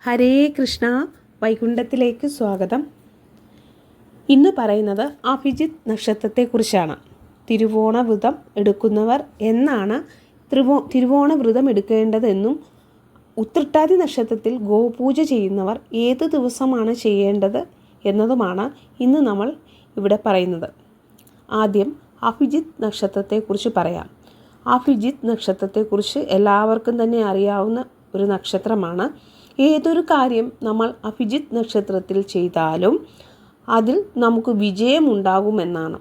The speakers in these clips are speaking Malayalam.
ഹരേ കൃഷ്ണ. വൈകുണ്ഠത്തിലേക്ക് സ്വാഗതം. ഇന്ന് പറയുന്നത് അഭിജിത്ത് നക്ഷത്രത്തെക്കുറിച്ചാണ്. തിരുവോണ വ്രതം എടുക്കുന്നവർ എന്നാണ് തിരുവോണ വ്രതം എടുക്കേണ്ടതെന്നും ഉത്രട്ടാതി നക്ഷത്രത്തിൽ ഗോപൂജ ചെയ്യുന്നവർ ഏത് ദിവസമാണ് ചെയ്യേണ്ടത് എന്നതുമാണ് ഇന്ന് നമ്മൾ ഇവിടെ പറയുന്നത്. ആദ്യം അഭിജിത്ത് നക്ഷത്രത്തെക്കുറിച്ച് പറയാം. അഭിജിത്ത് നക്ഷത്രത്തെക്കുറിച്ച് എല്ലാവർക്കും തന്നെ അറിയാവുന്ന ഒരു നക്ഷത്രമാണ്. ഏതൊരു കാര്യം നമ്മൾ അഭിജിത്ത് നക്ഷത്രത്തിൽ ചെയ്താലും അതിൽ നമുക്ക് വിജയമുണ്ടാകുമെന്നാണ്.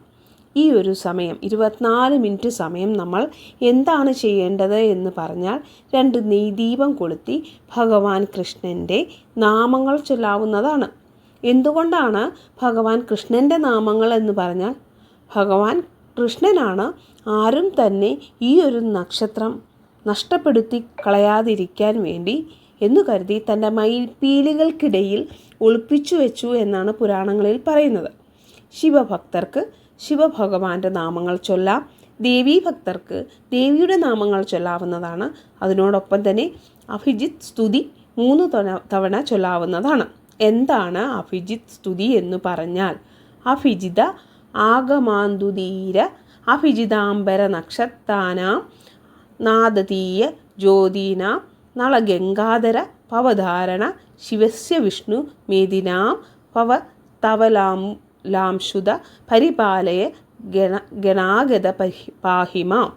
ഈ ഒരു സമയം 24 മിനിറ്റ് സമയം നമ്മൾ എന്താണ് ചെയ്യേണ്ടത് എന്ന് പറഞ്ഞാൽ 2 നെയ്ദീപം കൊളുത്തി ഭഗവാൻ കൃഷ്ണൻ്റെ നാമങ്ങൾ ചൊല്ലാവുന്നതാണ്. എന്തുകൊണ്ടാണ് ഭഗവാൻ കൃഷ്ണൻ്റെ നാമങ്ങൾ എന്ന് പറഞ്ഞാൽ ഭഗവാൻ കൃഷ്ണനാണ് ആരും തന്നെ ഈ ഒരു നക്ഷത്രം നഷ്ടപ്പെടുത്തി കളയാതിരിക്കാൻ വേണ്ടി എന്നു കരുതി തൻ്റെ മയിൽപ്പീലികൾക്കിടയിൽ ഒളിപ്പിച്ചു വെച്ചു എന്നാണ് പുരാണങ്ങളിൽ പറയുന്നത്. ശിവഭക്തർക്ക് ശിവഭഗവാന്റെ നാമങ്ങൾ ചൊല്ലാം, ദേവീഭക്തർക്ക് ദേവിയുടെ നാമങ്ങൾ ചൊല്ലാവുന്നതാണ്. അതിനോടൊപ്പം തന്നെ അഭിജിത്ത് സ്തുതി 3 തവണ ചൊല്ലാവുന്നതാണ്. എന്താണ് അഭിജിത്ത് സ്തുതി എന്ന് പറഞ്ഞാൽ അഭിജിത ആഗമാന്തുതീര അഭിജിതാംബര നക്ഷത്രാനാം നാദതീയ ജ്യോതീനാം നളഗംഗാധര പവധാരണ ശിവസ്യ വിഷ്ണു മേദിനാം പവ തവലാംശുത പരിപാലയ ഗണാഗത പാഹിമാം.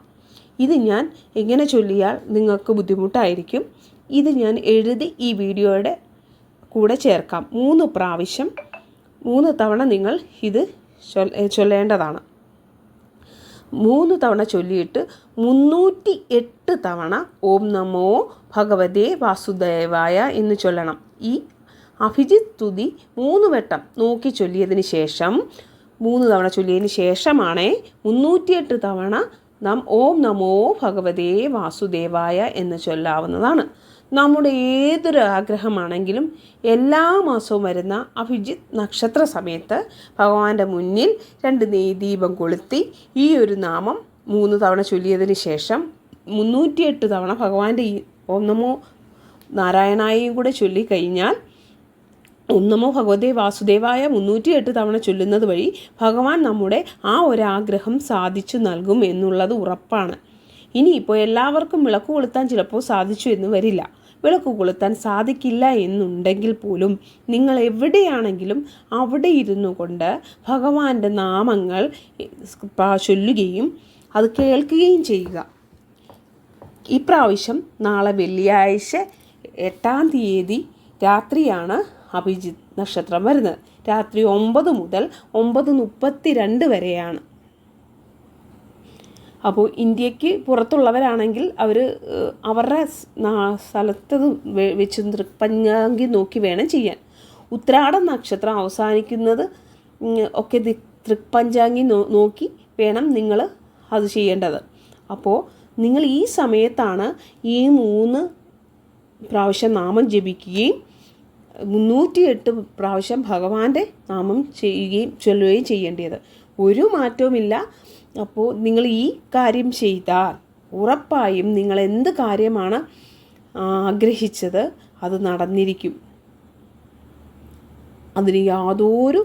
ഇത് ഞാൻ എങ്ങനെ ചൊല്ലിയാൽ നിങ്ങൾക്ക് ബുദ്ധിമുട്ടായിരിക്കും. ഇത് ഞാൻ എഴുതി ഈ വീഡിയോയുടെ കൂടെ ചേർക്കാം. 3 പ്രാവശ്യം 3 തവണ നിങ്ങൾ ഇത് ചൊല്ലേണ്ടതാണ്. 3 തവണ ചൊല്ലിയിട്ട് 308 തവണ ഓം നമോ ഭഗവതേ വാസുദേവായ എന്ന് ചൊല്ലണം. ഈ അഭിജിത്ത് സ്തുതി 3 വട്ടം നോക്കി ചൊല്ലിയതിന് ശേഷം 3 തവണ ചൊല്ലിയതിന് ശേഷമാണ് 308 തവണ നാം ഓം നമോ ഭഗവതേ വാസുദേവായ എന്ന് ചൊല്ലാവുന്നതാണ്. നമ്മുടെ ഏതൊരു ആഗ്രഹമാണെങ്കിലും എല്ലാ മാസവും വരുന്ന അഭിജിത്ത് നക്ഷത്ര സമയത്ത് ഭഗവാന്റെ മുന്നിൽ 2 നെയ്ദീപം കൊളുത്തി ഈ ഒരു നാമം 3 തവണ ചൊല്ലിയതിന് ശേഷം 308 തവണ ഭഗവാന്റെ ഈ ഓം നമോ നാരായണായും കൂടെ ചൊല്ലിക്കഴിഞ്ഞാൽ ഓം നമോ ഭഗവതേ വാസുദേവായ 308 തവണ ചൊല്ലുന്നത് വഴി ഭഗവാൻ നമ്മുടെ ആ ഒരാഗ്രഹം സാധിച്ചു നൽകും എന്നുള്ളത് ഉറപ്പാണ്. ഇനിയിപ്പോൾ എല്ലാവർക്കും വിളക്ക് കൊളുത്താൻ ചിലപ്പോൾ സാധിച്ചു എന്ന് വരില്ല. വിളക്ക് കൊളുത്താൻ സാധിക്കില്ല എന്നുണ്ടെങ്കിൽ പോലും നിങ്ങൾ എവിടെയാണെങ്കിലും അവിടെ ഇരുന്നു കൊണ്ട് ഭഗവാന്റെ നാമങ്ങൾ ചൊല്ലുകയും അത് കേൾക്കുകയും ചെയ്യുക. ഇപ്രാവശ്യം നാളെ വെള്ളിയാഴ്ച 8-ാം തീയതി രാത്രിയാണ് അഭിജിത്ത് നക്ഷത്രം വരുന്നത്. രാത്രി 9 മുതൽ 9:32 വരെയാണ്. അപ്പോൾ ഇന്ത്യക്ക് പുറത്തുള്ളവരാണെങ്കിൽ അവർ അവരുടെ സ്ഥലത്ത് വെച്ച് തൃപ്പഞ്ചാംഗി നോക്കി വേണം ചെയ്യാൻ. ഉത്രാടം നക്ഷത്രം അവസാനിക്കുന്നത് ഒക്കെ തൃപ്പഞ്ചാംഗി നോക്കി വേണം നിങ്ങൾ അത് ചെയ്യേണ്ടത്. അപ്പോൾ നിങ്ങൾ ഈ സമയത്താണ് ഈ 3 പ്രാവശ്യം നാമം ജപിക്കുകയും 308 പ്രാവശ്യം ഭഗവാന്റെ നാമം ചൊല്ലുകയും ചെയ്യേണ്ടത്. ഒരു മാറ്റവുമില്ല. അപ്പോൾ നിങ്ങൾ ഈ കാര്യം ചെയ്താൽ ഉറപ്പായും നിങ്ങൾ എന്ത് കാര്യമാണ് ആഗ്രഹിച്ചത് അത് നടന്നിരിക്കും. അതിന് യാതൊരു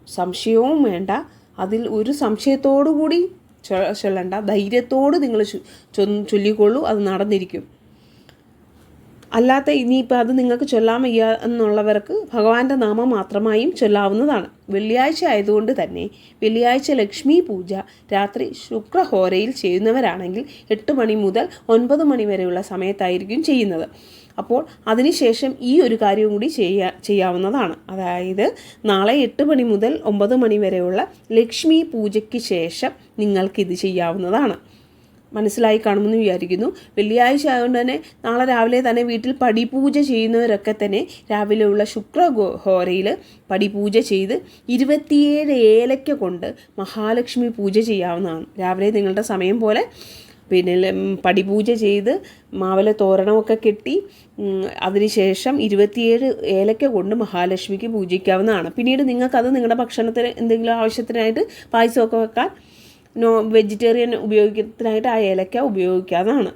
സംശയവും വേണ്ട. അതിൽ ഒരു സംശയത്തോടു കൂടി ചൊല്ലണ്ട. ധൈര്യത്തോട് നിങ്ങൾ ചൊല്ലിക്കൊള്ളൂ, അത് നടന്നിരിക്കും. അല്ലാത്ത ഇനിയിപ്പോൾ അത് നിങ്ങൾക്ക് ചൊല്ലാൻ വയ്യ എന്നുള്ളവർക്ക് ഭഗവാന്റെ നാമം മാത്രമായും ചൊല്ലാവുന്നതാണ്. വെള്ളിയാഴ്ച ആയതുകൊണ്ട് തന്നെ വെള്ളിയാഴ്ച ലക്ഷ്മി പൂജ രാത്രി ശുക്രഹോരയിൽ ചെയ്യുന്നവരാണെങ്കിൽ 8 മണി മുതൽ 9 മണി വരെയുള്ള സമയത്തായിരിക്കും ചെയ്യുന്നത്. അപ്പോൾ അതിനുശേഷം ഈ ഒരു കാര്യവും കൂടി ചെയ്യാവുന്നതാണ്. അതായത് നാളെ 8 മണി മുതൽ 9 മണി വരെയുള്ള ലക്ഷ്മി പൂജയ്ക്ക് ശേഷം നിങ്ങൾക്കിത് ചെയ്യാവുന്നതാണ്. മനസ്സിലായി കാണുമെന്ന് വിചാരിക്കുന്നു. വെള്ളിയാഴ്ച ആയതുകൊണ്ട് തന്നെ നാളെ രാവിലെ തന്നെ വീട്ടിൽ പടിപൂജ ചെയ്യുന്നവരൊക്കെ തന്നെ രാവിലെയുള്ള ശുക്രഹോരയിൽ പടിപൂജ ചെയ്ത് 27 ഏലയ്ക്ക കൊണ്ട് മഹാലക്ഷ്മി പൂജ ചെയ്യാവുന്നതാണ്. രാവിലെ നിങ്ങളുടെ സമയം പോലെ പടിപൂജ ചെയ്ത് മാവില തോരണമൊക്കെ കെട്ടി അതിനുശേഷം 27 ഏലയ്ക്ക കൊണ്ട് മഹാലക്ഷ്മിക്ക് പൂജിക്കാവുന്നതാണ്. പിന്നീട് നിങ്ങൾക്കത് നിങ്ങളുടെ ഭക്ഷണത്തിന് എന്തെങ്കിലും ആവശ്യത്തിനായിട്ട് പായസമൊക്കെ വെക്കാൻ വെജിറ്റേറിയൻ ഉപയോഗത്തിനായിട്ട് ആ ഏലക്ക ഉപയോഗിക്കാവുന്നതാണ്.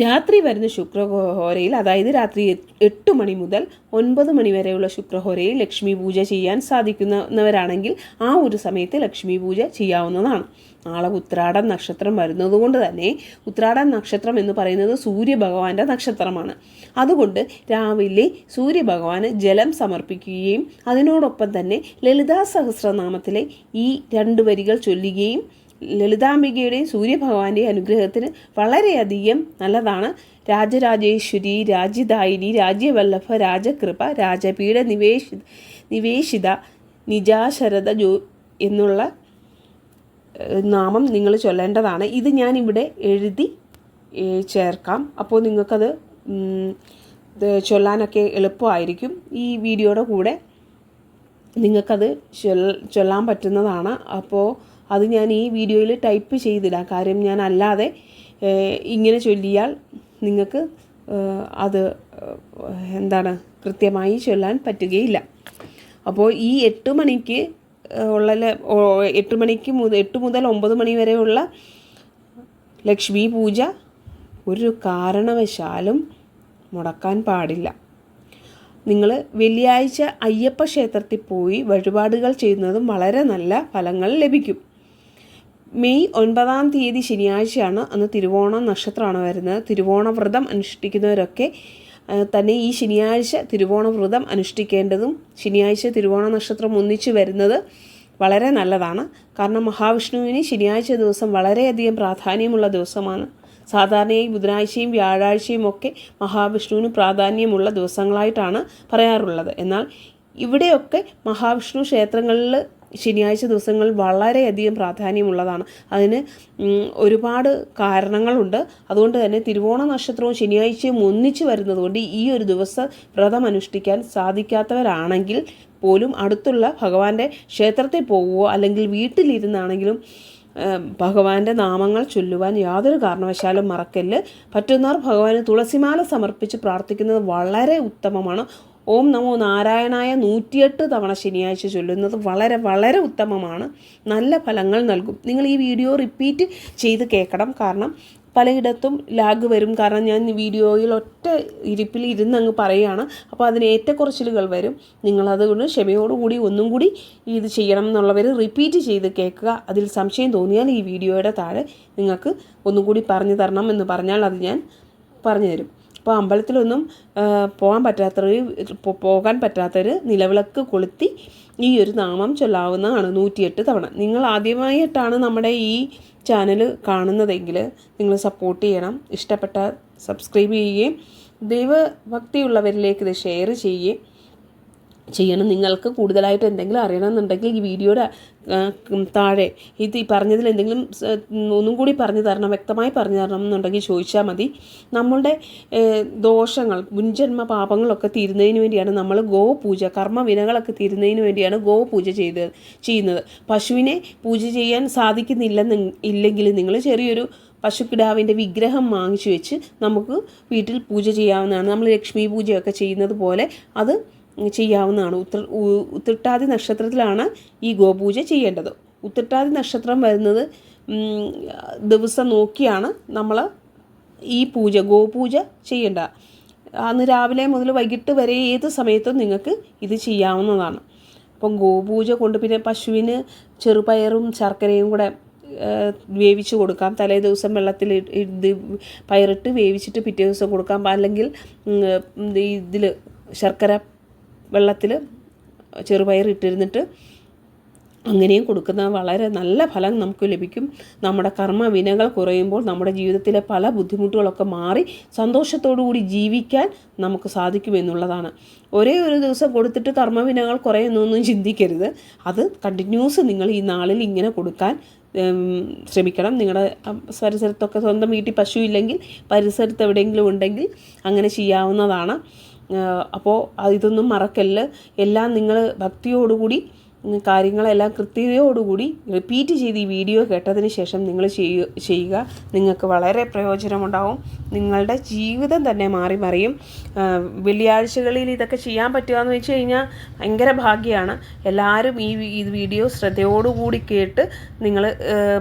രാത്രി വരുന്ന ശുക്രഹോരയിൽ, അതായത് രാത്രി 8 മണി മുതൽ 9 മണി വരെയുള്ള ശുക്രഹോരയിൽ ലക്ഷ്മി പൂജ ചെയ്യാൻ സാധിക്കുന്നവരാണെങ്കിൽ ആ ഒരു സമയത്ത് ലക്ഷ്മി പൂജ ചെയ്യാവുന്നതാണ്. നാളെ ഉത്രാടം നക്ഷത്രം വരുന്നത് കൊണ്ട് തന്നെ, ഉത്രാടം നക്ഷത്രം എന്ന് പറയുന്നത് സൂര്യഭഗവാന്റെ നക്ഷത്രമാണ്. അതുകൊണ്ട് രാവിലെ സൂര്യഭഗവാന് ജലം സമർപ്പിക്കുകയും അതിനോടൊപ്പം തന്നെ ലളിതാ സഹസ്രനാമത്തിലെ ഈ 2 വരികൾ ചൊല്ലുകയും ലളിതാംബികയുടെയും സൂര്യഭഗവാന്റെയും അനുഗ്രഹത്തിന് വളരെയധികം നല്ലതാണ്. രാജരാജേശ്വരി, രാജ്യദായിനി, രാജ്യവല്ലഭ, രാജകൃപ, രാജപീഠ നിവേശിത, നിജാശരദ എന്നുള്ള നാമം നിങ്ങൾ ചൊല്ലേണ്ടതാണ്. ഇത് ഞാനിവിടെ എഴുതി ചേർക്കാം. അപ്പോൾ നിങ്ങൾക്കത് ചൊല്ലാനൊക്കെ എളുപ്പമായിരിക്കും. ഈ വീഡിയോയുടെ കൂടെ നിങ്ങൾക്കത് ചൊല്ലാൻ പറ്റുന്നതാണ്. അപ്പോൾ അത് ഞാൻ ഈ വീഡിയോയിൽ ടൈപ്പ് ചെയ്തിടാം. കാര്യം ഞാൻ അല്ലാതെ ഇങ്ങനെ ചൊല്ലിയാൽ നിങ്ങൾക്ക് അത് കൃത്യമായി ചൊല്ലാൻ പറ്റുകയില്ല. അപ്പോൾ ഈ 8 മണിക്ക് ഉള്ള 8 മുതൽ 9 മണി വരെയുള്ള ലക്ഷ്മി പൂജ ഒരു കാരണവശാലും മുടക്കാൻ പാടില്ല. നിങ്ങൾ വെള്ളിയാഴ്ച അയ്യപ്പ ക്ഷേത്രത്തിൽ പോയി വഴിപാടുകൾ ചെയ്യുന്നതും വളരെ നല്ല ഫലങ്ങൾ ലഭിക്കും. മെയ് 9-ാം തീയതി ശനിയാഴ്ചയാണ്. അന്ന് തിരുവോണം നക്ഷത്രമാണ് വരുന്നത്. തിരുവോണ വ്രതം അനുഷ്ഠിക്കുന്നവരൊക്കെ തന്നെ ഈ ശനിയാഴ്ച തിരുവോണ വ്രതം അനുഷ്ഠിക്കേണ്ടതും, ശനിയാഴ്ച തിരുവോണ നക്ഷത്രം ഒന്നിച്ചു വരുന്നത് വളരെ നല്ലതാണ്. കാരണം മഹാവിഷ്ണുവിന് ശനിയാഴ്ച ദിവസം വളരെയധികം പ്രാധാന്യമുള്ള ദിവസമാണ്. സാധാരണയായി ബുധനാഴ്ചയും വ്യാഴാഴ്ചയും ഒക്കെ മഹാവിഷ്ണുവിന് പ്രാധാന്യമുള്ള ദിവസങ്ങളായിട്ടാണ് പറയാറുള്ളത്. എന്നാൽ ഇവിടെയൊക്കെ മഹാവിഷ്ണു ക്ഷേത്രങ്ങളിൽ ശനിയാഴ്ച ദിവസങ്ങൾ വളരെയധികം പ്രാധാന്യമുള്ളതാണ്. അതിന് ഒരുപാട് കാരണങ്ങളുണ്ട്. അതുകൊണ്ട് തന്നെ തിരുവോണ നക്ഷത്രവും ശനിയാഴ്ചയും ഒന്നിച്ചു വരുന്നതുകൊണ്ട് ഈ ഒരു ദിവസം വ്രതം അനുഷ്ഠിക്കാൻ സാധിക്കാത്തവരാണെങ്കിൽ പോലും അടുത്തുള്ള ഭഗവാന്റെ ക്ഷേത്രത്തിൽ പോവുകയോ അല്ലെങ്കിൽ വീട്ടിലിരുന്നാണെങ്കിലും ഭഗവാന്റെ നാമങ്ങൾ ചൊല്ലുവാൻ യാതൊരു കാരണവശാലും മറക്കല്ല്. പറ്റുന്നവർ ഭഗവാന് തുളസിമാല സമർപ്പിച്ച് പ്രാർത്ഥിക്കുന്നത് വളരെ ഉത്തമമാണ്. ഓം നമോ നാരായണായ 108 തവണ ശനിയാഴ്ച ചൊല്ലുന്നത് വളരെ വളരെ ഉത്തമമാണ്. നല്ല ഫലങ്ങൾ നൽകും. നിങ്ങൾ ഈ വീഡിയോ റിപ്പീറ്റ് ചെയ്ത് കേൾക്കണം. കാരണം പലയിടത്തും ലാഗ് വരും. കാരണം ഞാൻ വീഡിയോയിൽ ഒറ്റ ഇരിപ്പിൽ ഇരുന്നങ്ങ് പറയുകയാണ്. അപ്പോൾ അതിന് ഏറ്റക്കുറച്ചിലുകൾ വരും. നിങ്ങളതുകൊണ്ട് ക്ഷമയോടുകൂടി ഒന്നും കൂടി ഇത് ചെയ്യണം എന്നുള്ളവർ റിപ്പീറ്റ് ചെയ്ത് കേൾക്കുക. അതിൽ സംശയം തോന്നിയാൽ ഈ വീഡിയോയുടെ താഴെ നിങ്ങൾക്ക് ഒന്നും കൂടി പറഞ്ഞു തരണം എന്ന് പറഞ്ഞാൽ അത് ഞാൻ പറഞ്ഞു തരും. അപ്പോൾ അമ്പലത്തിലൊന്നും പോകാൻ പറ്റാത്തവർ നിലവിളക്ക് കൊളുത്തി ഈ ഒരു നാമം ചൊല്ലാവുന്നതാണ് 108 തവണ. നിങ്ങൾ ആദ്യമായിട്ടാണ് നമ്മുടെ ഈ ചാനൽ കാണുന്നതെങ്കിൽ നിങ്ങൾ സപ്പോർട്ട് ചെയ്യണം. ഇഷ്ടപ്പെട്ടാൽ സബ്സ്ക്രൈബ് ചെയ്യുകയും ദൈവഭക്തിയുള്ളവരിലേക്ക് ഇത് ഷെയർ ചെയ്യണം. നിങ്ങൾക്ക് കൂടുതലായിട്ട് എന്തെങ്കിലും അറിയണമെന്നുണ്ടെങ്കിൽ ഈ വീഡിയോയുടെ താഴെ ഈ പറഞ്ഞതിൽ എന്തെങ്കിലും ഒന്നും കൂടി പറഞ്ഞു തരണം, വ്യക്തമായി പറഞ്ഞു തരണം എന്നുണ്ടെങ്കിൽ ചോദിച്ചാൽ മതി. നമ്മളുടെ ദോഷങ്ങൾ, മുൻജന്മ പാപങ്ങളൊക്കെ തീരുന്നതിന് വേണ്ടിയാണ് നമ്മൾ ഗോപൂജ, കർമ്മവിനകളൊക്കെ തീരുന്നതിന് വേണ്ടിയാണ് ഗോപൂജ ചെയ്യുന്നത്. പശുവിനെ പൂജ ചെയ്യാൻ ഇല്ലെങ്കിൽ നിങ്ങൾ ചെറിയൊരു പശുക്കിടാവിൻ്റെ വിഗ്രഹം വാങ്ങിച്ചു വെച്ച് നമുക്ക് വീട്ടിൽ പൂജ ചെയ്യാവുന്നതാണ്. നമ്മൾ ലക്ഷ്മി പൂജയൊക്കെ ചെയ്യുന്നത് പോലെ അത് ചെയ്യാവുന്നതാണ്. ഉത്രട്ടാതി നക്ഷത്രത്തിലാണ് ഈ ഗോപൂജ ചെയ്യേണ്ടത്. ഉത്രട്ടാതി നക്ഷത്രം വരുന്നത് ദിവസം നോക്കിയാണ് നമ്മൾ ഈ ഗോപൂജ ചെയ്യേണ്ട. അന്ന് രാവിലെ മുതൽ വൈകിട്ട് വരെ ഏത് സമയത്തും നിങ്ങൾക്ക് ഇത് ചെയ്യാവുന്നതാണ്. അപ്പം ഗോപൂജ കൊണ്ട് പിന്നെ പശുവിന് ചെറുപയറും ശർക്കരയും കൂടെ വേവിച്ച് കൊടുക്കാം. തലേ ദിവസം വെള്ളത്തിൽ പയറിട്ട് വേവിച്ചിട്ട് പിറ്റേ ദിവസം കൊടുക്കാം. അല്ലെങ്കിൽ ഇതിൽ ശർക്കര വെള്ളത്തിൽ ചെറുപയർ ഇട്ടിരുന്നിട്ട് അങ്ങനെയും കൊടുക്കുന്ന വളരെ നല്ല ഫലം നമുക്ക് ലഭിക്കും. നമ്മുടെ കർമ്മവിനകൾ കുറയുമ്പോൾ നമ്മുടെ ജീവിതത്തിലെ പല ബുദ്ധിമുട്ടുകളൊക്കെ മാറി സന്തോഷത്തോടുകൂടി ജീവിക്കാൻ നമുക്ക് സാധിക്കുമെന്നുള്ളതാണ്. ഒരേ ഒരു ദിവസം കൊടുത്തിട്ട് കർമ്മവിനകൾ കുറയുന്നൊന്നും ചിന്തിക്കരുത്. അത് കണ്ടിന്യൂസ് നിങ്ങൾ ഈ നാളിൽ ഇങ്ങനെ കൊടുക്കാൻ ശ്രമിക്കണം. നിങ്ങളുടെ പരിസരത്തൊക്കെ സ്വന്തം വീട്ടിൽ പശു ഇല്ലെങ്കിൽ പരിസരത്ത് എവിടെയെങ്കിലും ഉണ്ടെങ്കിൽ അങ്ങനെ ചെയ്യാവുന്നതാണ്. അപ്പോൾ ഇതൊന്നും മറക്കല്ല്. എല്ലാം നിങ്ങൾ ഭക്തിയോടുകൂടി കാര്യങ്ങളെല്ലാം കൃത്യതയോടുകൂടി റിപ്പീറ്റ് ചെയ്ത് ഈ വീഡിയോ കേട്ടതിന് ശേഷം നിങ്ങൾ ചെയ്യുക. നിങ്ങൾക്ക് വളരെ പ്രയോജനമുണ്ടാവും. നിങ്ങളുടെ ജീവിതം തന്നെ മാറി മറിയും. വെള്ളിയാഴ്ചകളിൽ ഇതൊക്കെ ചെയ്യാൻ പറ്റുക എന്ന് വെച്ച് കഴിഞ്ഞാൽ ഭയങ്കര ഭാഗ്യമാണ്. എല്ലാവരും ഈ വീഡിയോ ശ്രദ്ധയോടുകൂടി കേട്ട് നിങ്ങൾ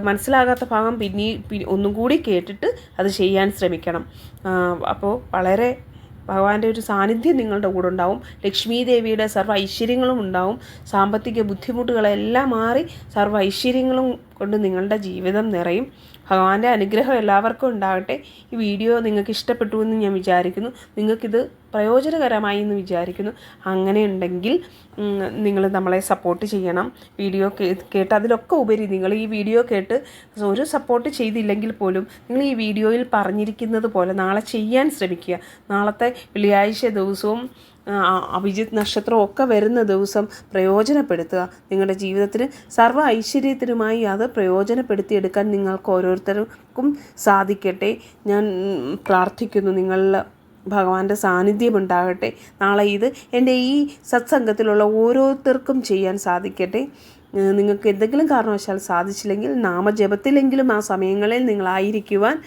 മനസ്സിലാകാത്ത ഭാഗം ഒന്നും കൂടി കേട്ടിട്ട് അത് ചെയ്യാൻ ശ്രമിക്കണം. അപ്പോൾ വളരെ ഭഗവാന്റെ ഒരു സാന്നിധ്യം നിങ്ങളുടെ കൂടെ ഉണ്ടാവും. ലക്ഷ്മി ദേവിയുടെ സർവ്വ ഐശ്വര്യങ്ങളും ഉണ്ടാവും. സാമ്പത്തിക ബുദ്ധിമുട്ടുകളെല്ലാം മാറി സർവ്വ ഐശ്വര്യങ്ങളും കൊണ്ട് നിങ്ങളുടെ ജീവിതം നിറയും. ഭഗവാന്റെ അനുഗ്രഹം എല്ലാവർക്കും ഉണ്ടാകട്ടെ. ഈ വീഡിയോ നിങ്ങൾക്ക് ഇഷ്ടപ്പെട്ടു എന്ന് ഞാൻ വിചാരിക്കുന്നു. നിങ്ങൾക്കിത് പ്രയോജനകരമായി എന്ന് വിചാരിക്കുന്നു. അങ്ങനെ ഉണ്ടെങ്കിൽ നിങ്ങൾ നമ്മളെ സപ്പോർട്ട് ചെയ്യണം. വീഡിയോ കേട്ട് അതിലൊക്കെ ഉപരി നിങ്ങൾ ഈ വീഡിയോ കേട്ട് ഒരു സപ്പോർട്ട് ചെയ്തില്ലെങ്കിൽ പോലും നിങ്ങൾ ഈ വീഡിയോയിൽ പറഞ്ഞിരിക്കുന്നത് പോലെ നാളെ ചെയ്യാൻ ശ്രമിക്കുക. നാളത്തെ വെള്ളിയാഴ്ച ദിവസവും അഭിജിത്ത് നക്ഷത്രം ഒക്കെ വരുന്ന ദിവസം പ്രയോജനപ്പെടുത്തുക. നിങ്ങളുടെ ജീവിതത്തിന് സർവ്വ ഐശ്വര്യത്തിനുമായി അത് പ്രയോജനപ്പെടുത്തിയെടുക്കാൻ നിങ്ങൾക്ക് ഓരോരുത്തർക്കും സാധിക്കട്ടെ. ഞാൻ പ്രാർത്ഥിക്കുന്നു നിങ്ങളിൽ ഭഗവാന്റെ സാന്നിധ്യം ഉണ്ടാകട്ടെ. നാളെ ഇത് എൻ്റെ ഈ സത്സംഗത്തിലുള്ള ഓരോരുത്തർക്കും ചെയ്യാൻ സാധിക്കട്ടെ. നിങ്ങൾക്ക് എന്തെങ്കിലും കാരണവശാൽ സാധിച്ചില്ലെങ്കിൽ നാമജപത്തിലെങ്കിലും ആ സമയങ്ങളിൽ നിങ്ങളായിരിക്കുവാൻ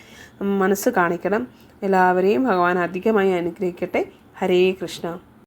മനസ്സ് കാണിക്കണം. എല്ലാവരെയും ഭഗവാൻ അധികമായി അനുഗ്രഹിക്കട്ടെ. ഹരേ കൃഷ്ണ.